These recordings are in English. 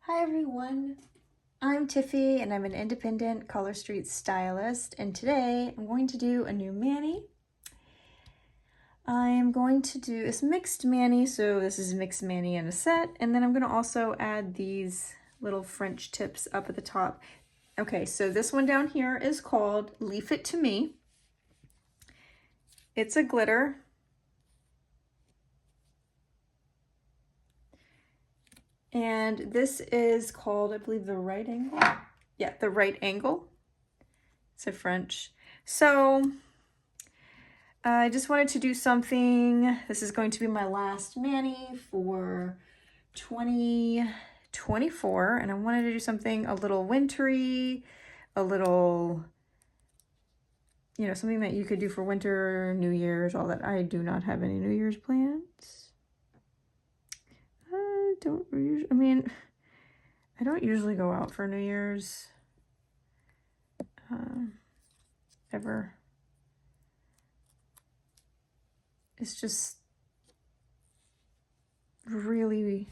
Hi everyone, I'm Tiffy and I'm an Independent Color Street Stylist, and today I'm going to do a new mani. I am going to do this mixed mani, so this is mixed mani in a set, and then I'm going to also add these little French tips up at the top. Okay, so this one down here is called Leave It To Me. It's a glitter. And this is called, I believe, the right angle. Yeah, the right angle. It's a French. So I just wanted to do something. This is going to be my last mani for 2024, and I wanted to do something a little wintry, a little, you know, something that you could do for winter, New Year's, all that. I do not have any New Year's plans. I don't usually go out for New Year's, ever. It's just really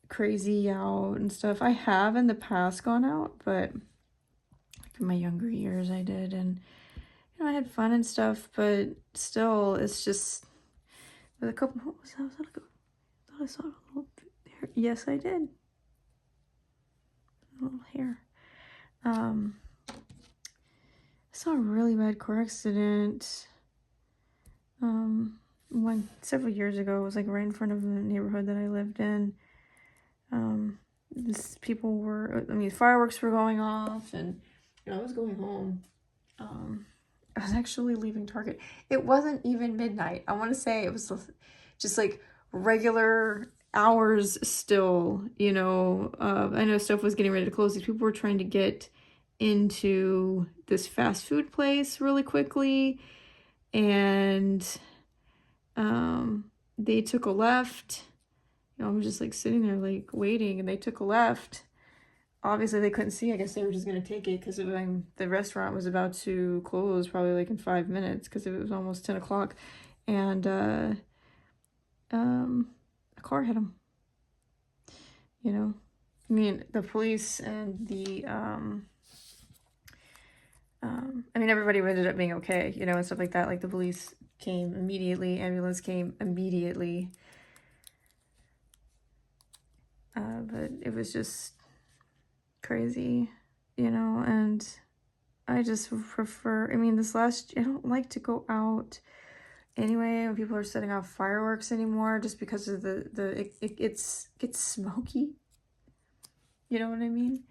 crazy out and stuff. I have in the past gone out, but like in my younger years I did, and you know, I had fun and stuff, but still it's just with a couple, what was that? Was that I thought I saw a little hair. Yes, I did. A little hair. I saw a really bad car accident several years ago. It was like right in front of the neighborhood that I lived in. Fireworks were going off, and you know, I was going home. I was actually leaving Target. It wasn't even midnight. I want to say it was just like regular hours still, you know. I know stuff was getting ready to close. These people were trying to get into this fast food place really quickly, and they took a left. You know, I'm just like sitting there like waiting, and they took a left. Obviously they couldn't see. I guess they were just going to take it because the restaurant was about to close probably like in 5 minutes because it was almost 10 o'clock. And a car hit them. You know, I mean, the police and the, I mean, everybody ended up being okay, you know, and stuff like that. Like the police came immediately, ambulance came immediately. But it was just crazy, you know, and I just prefer, I mean, I don't like to go out anyway when people are setting off fireworks anymore, just because of it gets smoky, you know what I mean?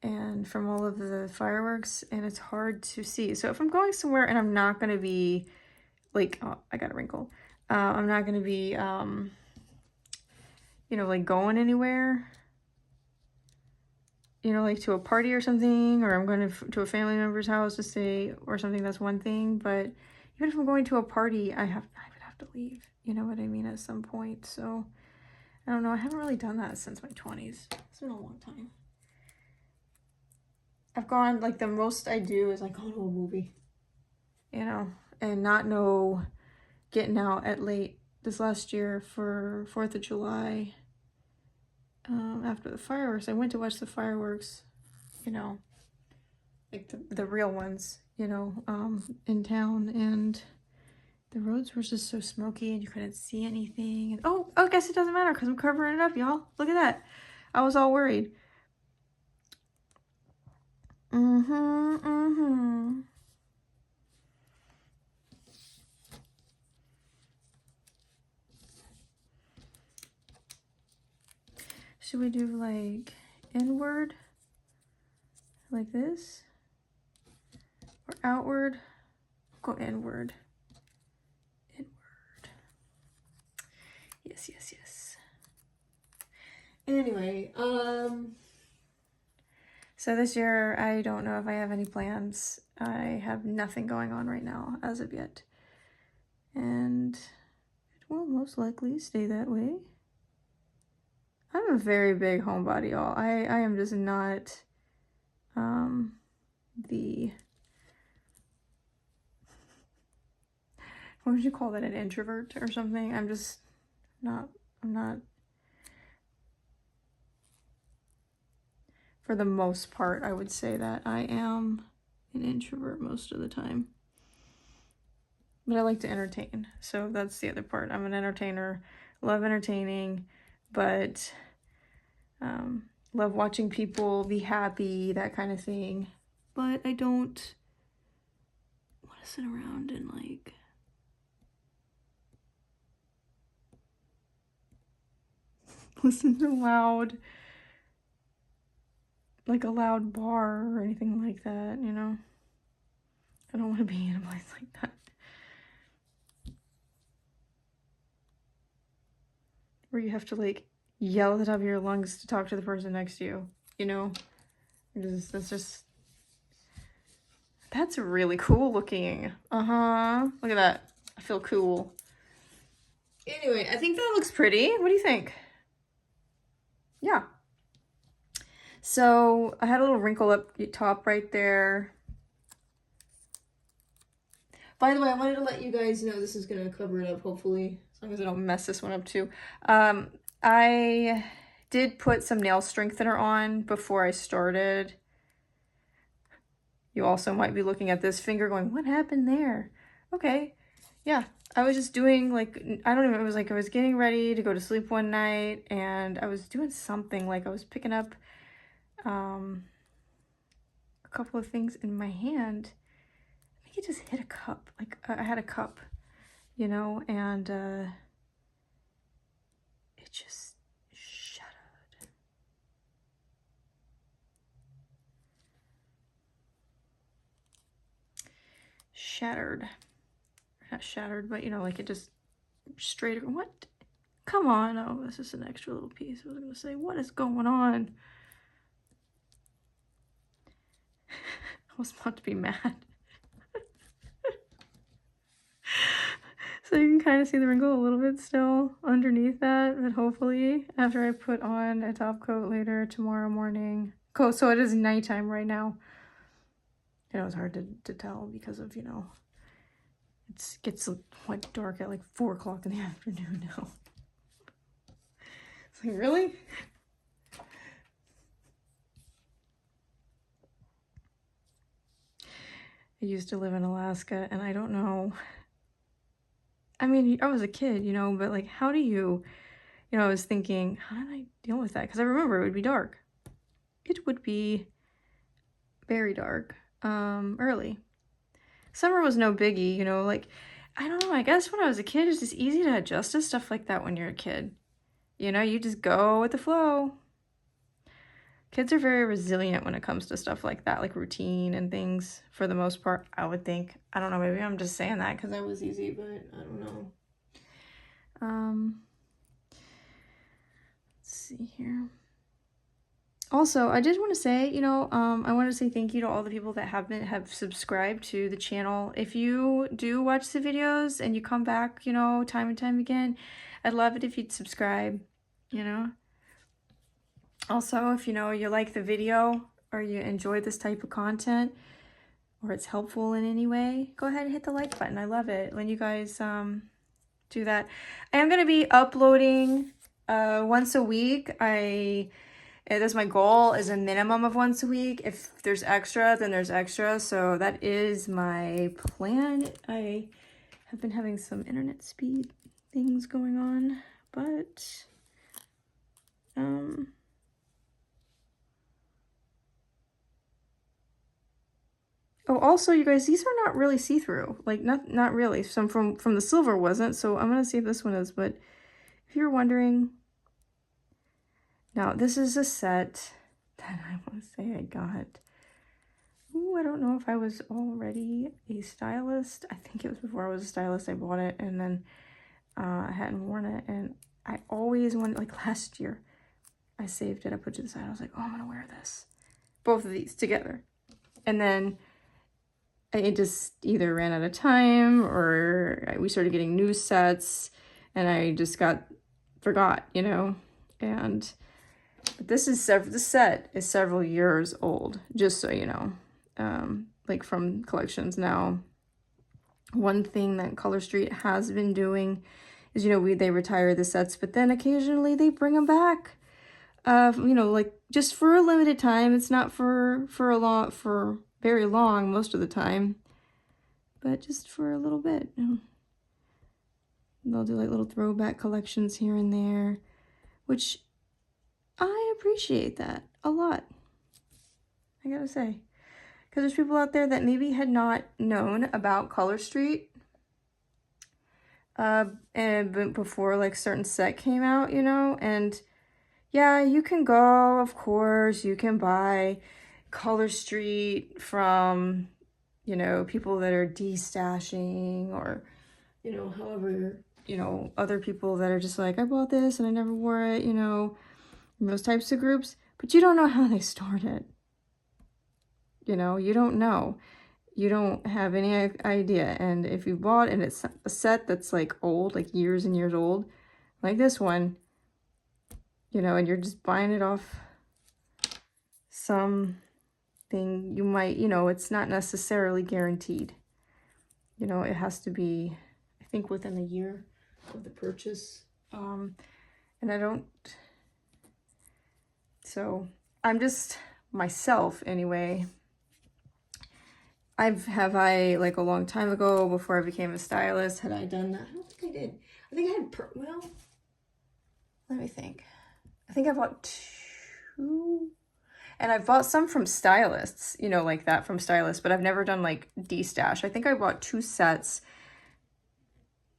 And from all of the fireworks, and it's hard to see. So if I'm going somewhere and I'm not going to be like, oh, I got a wrinkle. I'm not going to be, you know, like going anywhere, you know, like to a party or something, or I'm going to a family member's house to stay or something, that's one thing. But even if I'm going to a party, I would have to leave, you know what I mean, at some point. So I don't know, I haven't really done that since my 20s. It's been a long time. I've gone, like, the most I do is like go to a movie, you know, and not know getting out at late. This last year for 4th of July, after the fireworks, I went to watch the fireworks, you know, like the real ones, you know, in town, and the roads were just so smoky and you couldn't see anything. And oh, I guess it doesn't matter because I'm covering it up, y'all. Look at that. I was all worried. Should we do like inward, like this, or outward? Go inward. Inward. Yes, yes, yes. Anyway, so this year I don't know if I have any plans. I have nothing going on right now as of yet, and it will most likely stay that way. I'm a very big homebody, y'all. I am just not the, what would you call that, an introvert or something? I'm not For the most part, I would say that I am an introvert most of the time. But I like to entertain, so that's the other part. I'm an entertainer, love entertaining, but love watching people be happy, that kind of thing. But I don't want to sit around and like listen to loud, like a loud bar or anything like that, you know? I don't want to be in a place like that. Where you have to like yell at the top of your lungs to talk to the person next to you, you know? That's really cool looking. Look at that. I feel cool. Anyway, I think that looks pretty. What do you think? Yeah. So I had a little wrinkle up top right there. By the way, I wanted to let you guys know this is going to cover it up, hopefully, as long as I don't mess this one up too. I did put some nail strengthener on before I started. You also might be looking at this finger going, what happened there? Okay, yeah, I was just doing like, I don't even, it was like I was getting ready to go to sleep one night and I was doing something, like I was picking up a couple of things in my hand. I think it just hit a cup, like I had a cup, you know, and it just shattered. Not shattered, but you know, like it just straight, what? Come on, oh, this is an extra little piece. I was gonna say, what is going on? I was about to be mad. So you can kind of see the wrinkle a little bit still underneath that, but hopefully after I put on a top coat later tomorrow morning. So it is nighttime right now. You know, it's hard to tell because of, you know, it gets like dark at like 4 o'clock in the afternoon now. It's like, really? I used to live in Alaska and I don't know. I mean, I was a kid, you know, but like, how do you know, I was thinking, how did I deal with that? Because I remember it would be dark. It would be very dark early. Summer was no biggie, you know, like, I don't know, I guess when I was a kid, it's just easy to adjust to stuff like that when you're a kid. You know, you just go with the flow. Kids are very resilient when it comes to stuff like that, like routine and things, for the most part, I would think. I don't know, maybe I'm just saying that because I was easy, but I don't know. Let's see here. Also, I just want to say, you know, I want to say thank you to all the people that have subscribed to the channel. If you do watch the videos and you come back, you know, time and time again, I'd love it if you'd subscribe, you know. Also, if you know you like the video or you enjoy this type of content or it's helpful in any way, go ahead and hit the like button. I love it when you guys do that. I am going to be uploading once a week. That's my goal, is a minimum of once a week. If there's extra, then there's extra. So that is my plan. I have been having some internet speed things going on, but oh, also, you guys, these are not really see-through. Like, not really. Some from the silver wasn't, so I'm gonna see if this one is. But if you're wondering, now this is a set that I want to say I got. Ooh, I don't know if I was already a stylist. I think it was before I was a stylist I bought it, and then I hadn't worn it, and I always wanted, like last year, I saved it, I put it to the side, I was like, oh, I'm gonna wear this. Both of these together. And then I just either ran out of time or we started getting new sets and I just forgot, you know. And this set is several years old, just so you know, like from collections. Now, one thing that Color Street has been doing is, you know, they retire the sets, but then occasionally they bring them back. You know, like just for a limited time. It's not for very long most of the time, but just for a little bit. They'll do like little throwback collections here and there, which I appreciate that a lot, I gotta say. Because there's people out there that maybe had not known about Color Street and before like certain set came out, you know, and yeah, you can go, of course, you can buy Color Street from, you know, people that are destashing or, you know, however, you know, other people that are just like, I bought this and I never wore it, you know, those types of groups, but you don't know how they stored it. You know, you don't know. You don't have any idea. And if you bought and it's a set that's like old, like years and years old, like this one, you know, and you're just buying it off something, you might, you know, it's not necessarily guaranteed. You know, it has to be, I think, within a year of the purchase. And I don't, so I'm just myself anyway. Have I, like a long time ago, before I became a stylist, had I done that? I don't think I did. I think I had, well, let me think. I think I bought 2, and I've bought some from stylists, you know, like that from stylists, but I've never done like destash. I think I bought 2 sets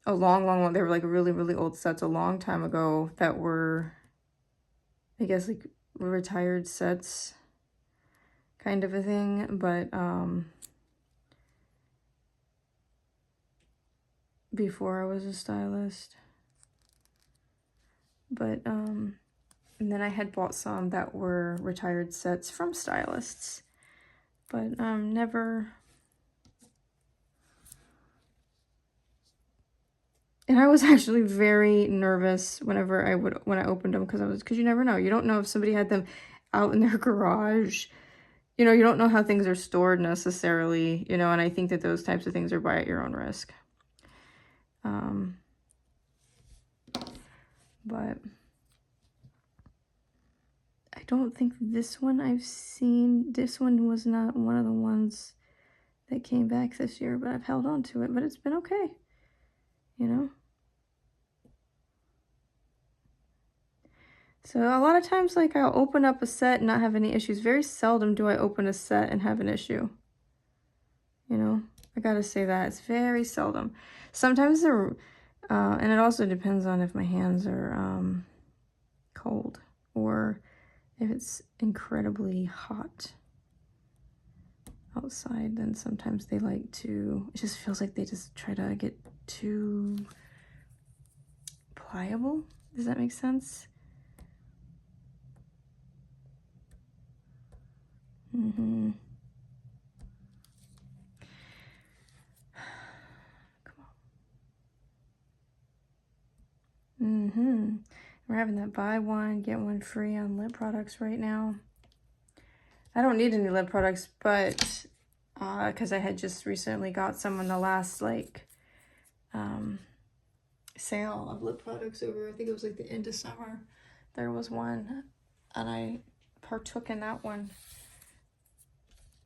a long, they were like really, really old sets a long time ago that were, I guess, like retired sets kind of a thing, but, before I was a stylist. But and then I had bought some that were retired sets from stylists, but never. And I was actually very nervous when I opened them, because you never know. You don't know if somebody had them out in their garage. You know, you don't know how things are stored necessarily, you know, and I think that those types of things are buy at your own risk. But I don't think this one I've seen. This one was not one of the ones that came back this year, but I've held on to it, but it's been okay, you know? So a lot of times, like, I'll open up a set and not have any issues. Very seldom do I open a set and have an issue. You know, I gotta say that. It's very seldom. Sometimes they're, and it also depends on if my hands are cold or if it's incredibly hot outside, then sometimes they like to, it just feels like they just try to get too pliable. Does that make sense? Mm-hmm. Come on. Mm-hmm. We're having that buy one, get one free on lip products right now. I don't need any lip products, but because I had just recently got some in the last, like, sale of lip products over, I think it was like the end of summer. There was one, and I partook in that one.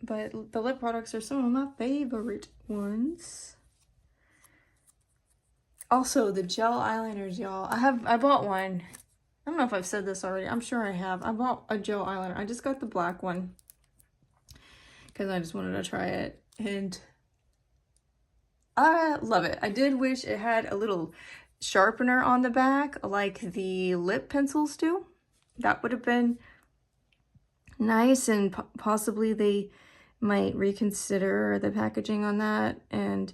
But the lip products are some of my favorite ones. Also, the gel eyeliners, y'all. I bought one. I don't know if I've said this already. I'm sure I have. I bought a gel eyeliner. I just got the black one because I just wanted to try it, and I love it. I did wish it had a little sharpener on the back like the lip pencils do. That would have been nice, and possibly they might reconsider the packaging on that and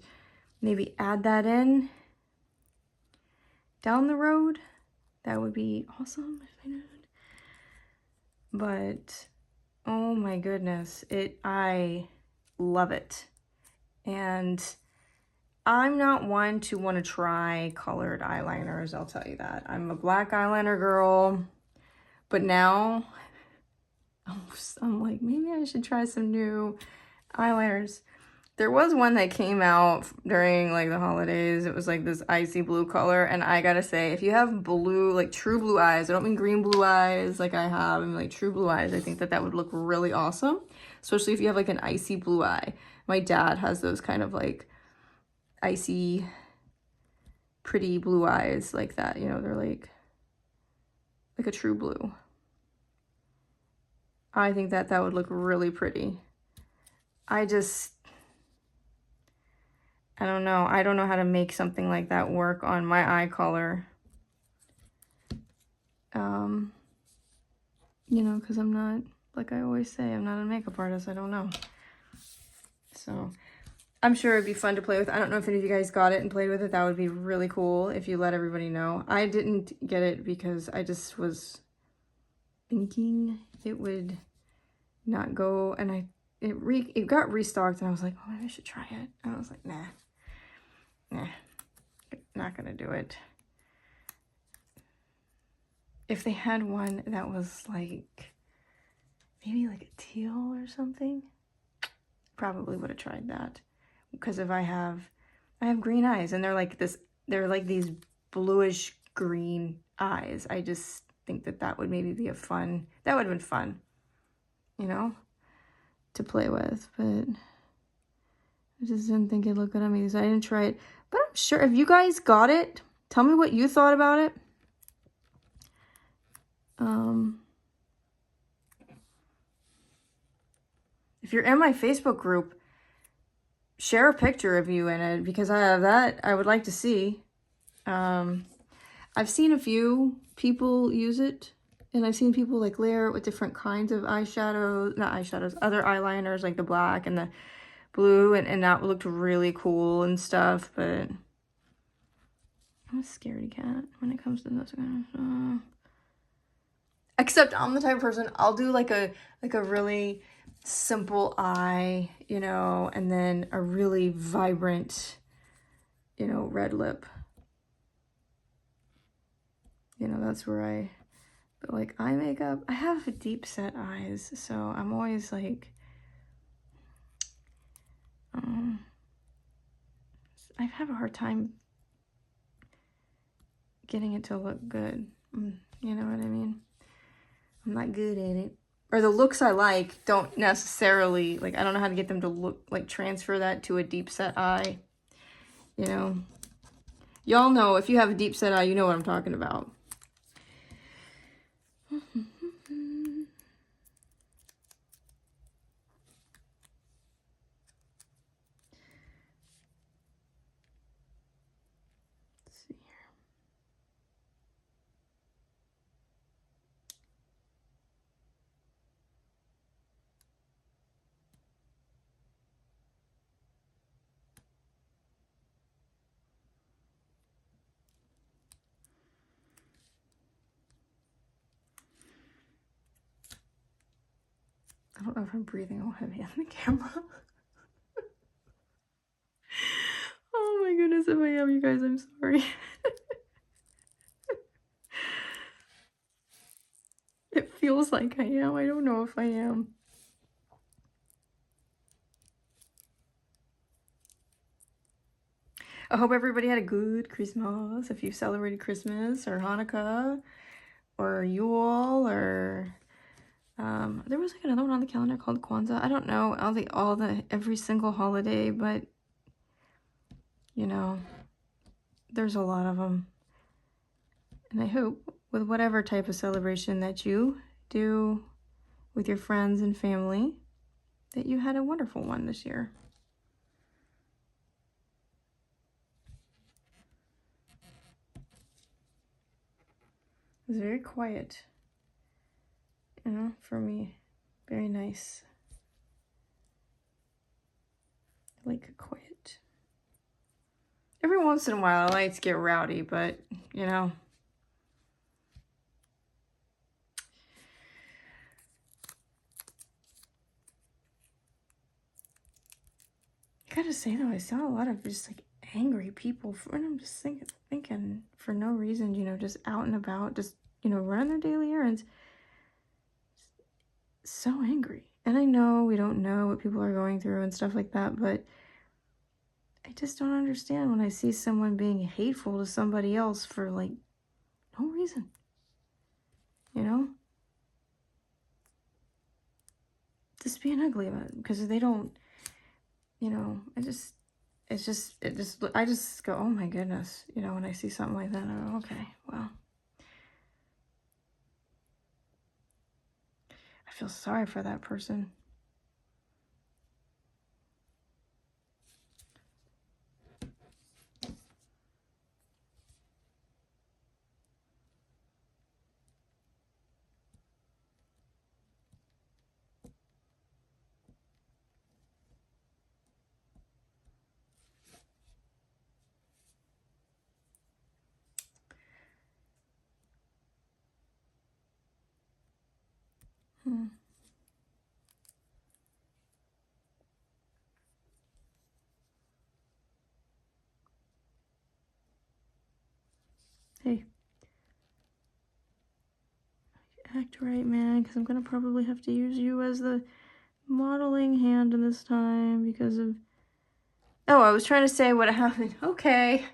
maybe add that in down the road. That would be awesome if I did. But oh my goodness, I love it. And I'm not one to want to try colored eyeliners, I'll tell you that. I'm a black eyeliner girl, but now I'm like, maybe I should try some new eyeliners. There was one that came out during like the holidays. It was like this icy blue color. And I gotta say, if you have blue, like true blue eyes, I don't mean green blue eyes like I have, I mean like true blue eyes, I think that that would look really awesome. Especially if you have like an icy blue eye. My dad has those kind of like icy, pretty blue eyes like that. You know, they're like a true blue. I think that that would look really pretty. I don't know. I don't know how to make something like that work on my eye color. You know, because I'm not, like I always say, I'm not a makeup artist. I don't know. So I'm sure it'd be fun to play with. I don't know if any of you guys got it and played with it. That would be really cool if you let everybody know. I didn't get it because I just was thinking it would not go, and it got restocked, and I was like, oh, maybe I should try it. And I was like, nah, not gonna do it. If they had one that was like, maybe like a teal or something, probably would have tried that. Because if I have green eyes, and they're like these bluish green eyes. I just think that that would maybe be that would have been fun, you know, to play with, but I just didn't think it'd look good on me, so I didn't try it. But I'm sure if you guys got it, tell me what you thought about it. If you're in my Facebook group, share a picture of you in it, because I have that I would like to see. I've seen a few people use it, and I've seen people like layer it with different kinds of eyeshadows, not eyeshadows, other eyeliners, like the black and the blue, and that looked really cool and stuff, but I'm a scaredy cat when it comes to those kind of stuff. Except I'm the type of person, I'll do like a really simple eye, you know, and then a really vibrant, you know, red lip. You know, that's where but like eye makeup, I have deep set eyes, so I'm always like, I have a hard time getting it to look good. You know what I mean? I'm not good at it. Or the looks I like don't necessarily, like, I don't know how to get them to look, like, transfer that to a deep set eye. You know? Y'all know, if you have a deep set eye, you know what I'm talking about. Let's see here. I don't know if I'm breathing all heavy on the camera. Oh my goodness, if I am, you guys, I'm sorry. It feels like I am. I don't know if I am. I hope everybody had a good Christmas. If you celebrated Christmas or Hanukkah or Yule or there was like another one on the calendar called Kwanzaa. I don't know every single holiday, but you know, there's a lot of them. And I hope with whatever type of celebration that you do with your friends and family, that you had a wonderful one this year. It was very quiet, you know, for me. Very nice. I like quiet. Every once in a while, I like to get rowdy, but, you know. I gotta say, though, I saw a lot of just, like, angry people. And I'm just thinking for no reason, you know, just out and about, just, you know, running their daily errands. So angry. And I know we don't know what people are going through and stuff like that, but I just don't understand when I see someone being hateful to somebody else for, like, no reason. You know? Just being ugly about it. Because they don't, you know, I just go, oh my goodness. You know, when I see something like that, I go, okay, well. I feel sorry for that person. Hey. Act right, man, because I'm going to probably have to use you as the modeling hand in this time because of... Oh, I was trying to say what happened. Okay.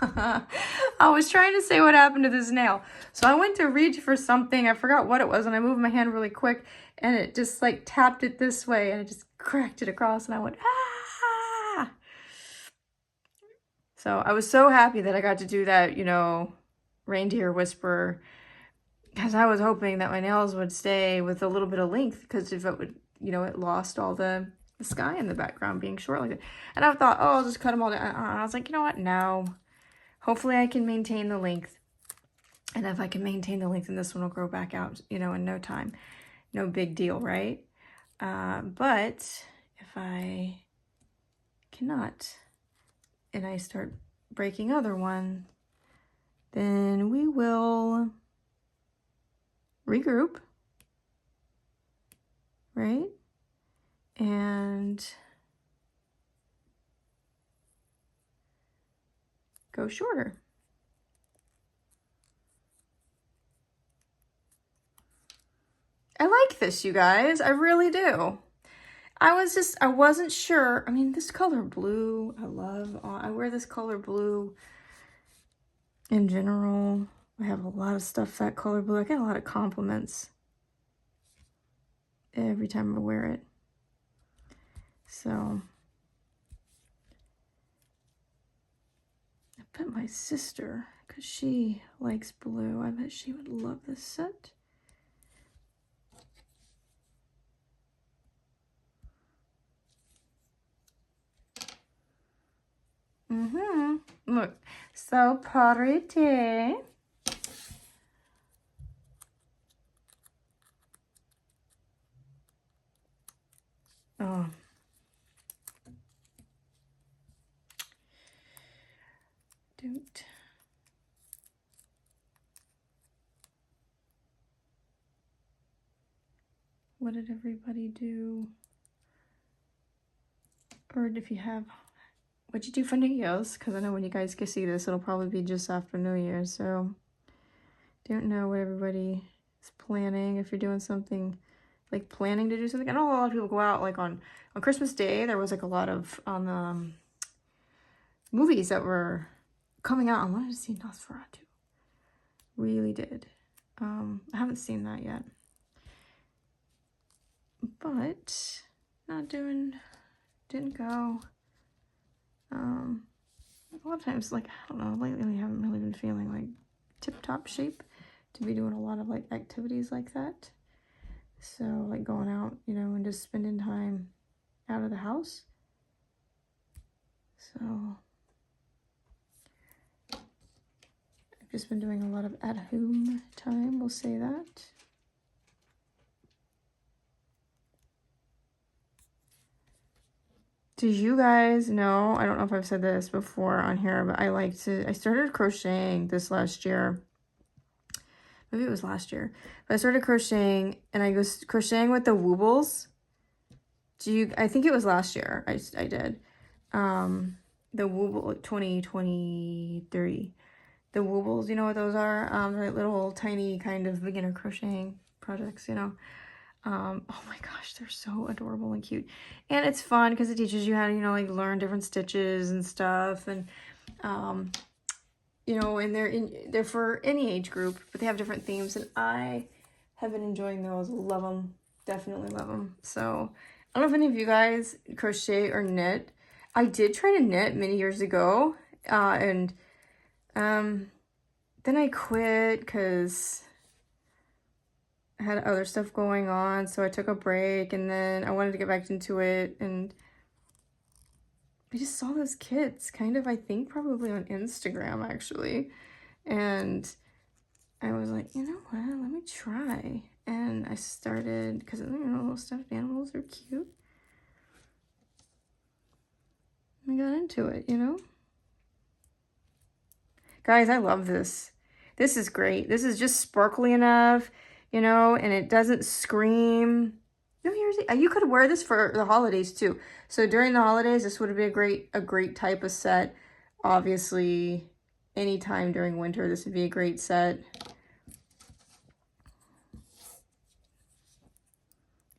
I was trying to say what happened to this nail. So I went to reach for something. I forgot what it was, and I moved my hand really quick, and it just, like, tapped it this way, and it just cracked it across, and I went, ah! So I was so happy that I got to do that, you know, reindeer whisper, because I was hoping that my nails would stay with a little bit of length, because if it would, you know, it lost all the sky in the background being short like that. And I thought, oh, I'll just cut them all down. And I was like, you know what? No. Hopefully I can maintain the length. And if I can maintain the length, then this one will grow back out, you know, in no time. No big deal, right? But if I cannot, and I start breaking other one, then we will regroup, right? And go shorter. I like this, you guys. I really do. I wasn't sure. I mean, this color blue, I wear this color blue in general. I have a lot of stuff that color blue. I get a lot of compliments every time I wear it. So, I bet my sister, because she likes blue, I bet she would love this set. Look, so pretty. Oh. Don't. What did everybody do? Or if you have, what'd you do for New Year's? Because I know when you guys can see this, it'll probably be just after New Year's. So, don't know what everybody is planning. If you're doing something, like planning to do something. I know a lot of people go out, like on Christmas Day, there was like a lot of movies that were coming out. I wanted to see Nosferatu. Really did. I haven't seen that yet. But, didn't go. A lot of times, like, I don't know, lately I haven't really been feeling like tip-top shape to be doing a lot of like activities like that. So like going out, you know, and just spending time out of the house. So I've just been doing a lot of at-home time, we'll say that. Do you guys know, I don't know if I've said this before on here, but I started crocheting this last year. Maybe it was last year. But I started crocheting, and I was crocheting with the Woobles. I think it was last year I did. The Wooble 2023. The Woobles, you know what those are? They're little tiny kind of beginner crocheting projects, you know. Oh my gosh, they're so adorable and cute. And it's fun because it teaches you how to, you know, like learn different stitches and stuff. And, you know, and they're for any age group, but they have different themes. And I have been enjoying those. Love them. Definitely love them. So I don't know if any of you guys crochet or knit. I did try to knit many years ago. And then I quit because I had other stuff going on, so I took a break, and then I wanted to get back into it, and I just saw those kits, kind of, I think, probably on Instagram, actually, and I was like, you know what, let me try, and I started, because, you know, little stuffed animals are cute, I got into it, you know? Guys, I love this. This is great. This is just sparkly enough, you know, and it doesn't scream. No, you could wear this for the holidays too. So during the holidays, this would be a great type of set. Obviously, anytime during winter, this would be a great set.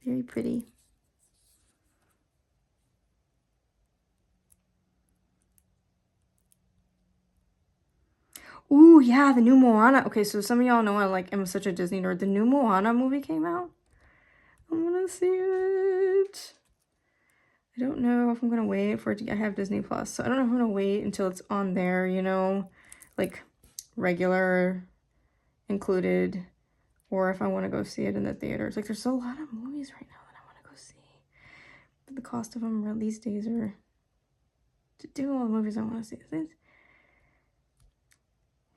Very pretty. Ooh, yeah, the new Moana. Okay, so some of y'all know I'm such a Disney nerd. The new Moana movie came out. I want to see it. I don't know if I'm going to wait for it to, I have Disney Plus, so I don't know if I'm going to wait until it's on there, you know, like regular included, or if I want to go see it in the theaters. Like, there's a lot of movies right now that I want to go see. But the cost of them these days are, to do all the movies I want to see.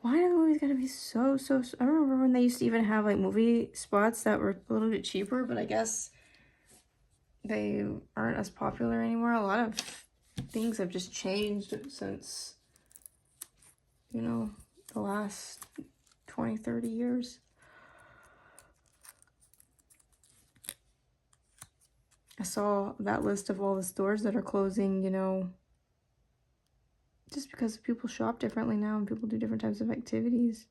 Why are the movies gotta be so, I remember when they used to even have, like, movie spots that were a little bit cheaper, but I guess they aren't as popular anymore. A lot of things have just changed since, you know, the last 20, 30 years. I saw that list of all the stores that are closing, you know, just because people shop differently now and people do different types of activities.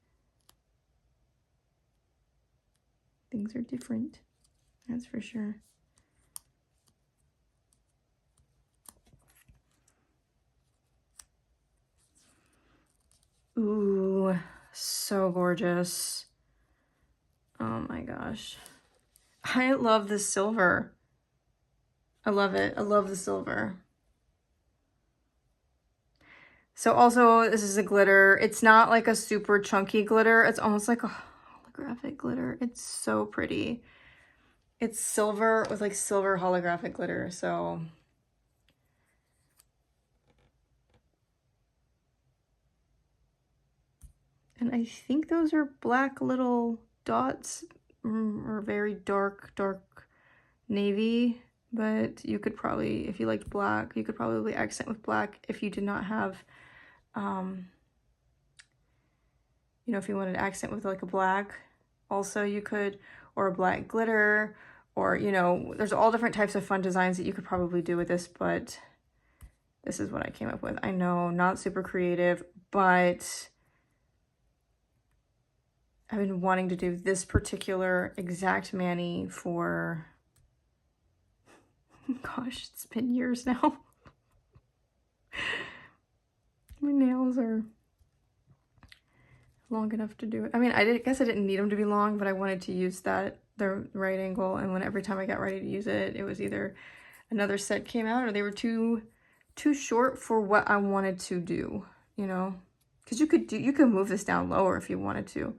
Things are different, that's for sure. Ooh, so gorgeous. Oh my gosh. I love the silver. I love it. I love the silver. So also, this is a glitter. It's not like a super chunky glitter. It's almost like a holographic glitter. It's so pretty. It's silver with like silver holographic glitter. So and I think those are black little dots, or very dark navy. But you could probably, if you liked black, you could probably accent with black if you did not have, you know, if you wanted to accent with like a black, also you could, or a black glitter, or, you know, there's all different types of fun designs that you could probably do with this, but this is what I came up with. I know, not super creative, but I've been wanting to do this particular exact mani for, gosh, it's been years now. My nails are long enough to do it. I mean, I guess I didn't need them to be long, but I wanted to use the right angle, and when every time I got ready to use it, it was either another set came out or they were too short for what I wanted to do, you know? Because you could move this down lower if you wanted to,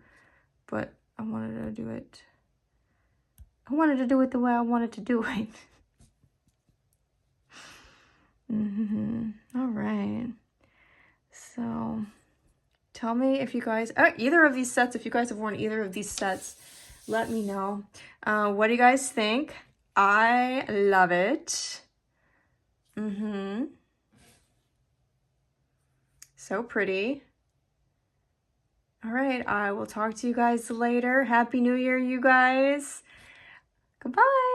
but I wanted to do it. I wanted to do it the way I wanted to do it. All right. So tell me if you guys, either of these sets, if you guys have worn either of these sets, let me know. What do you guys think? I love it. So pretty. All right, I will talk to you guys later. Happy New Year, you guys. Goodbye.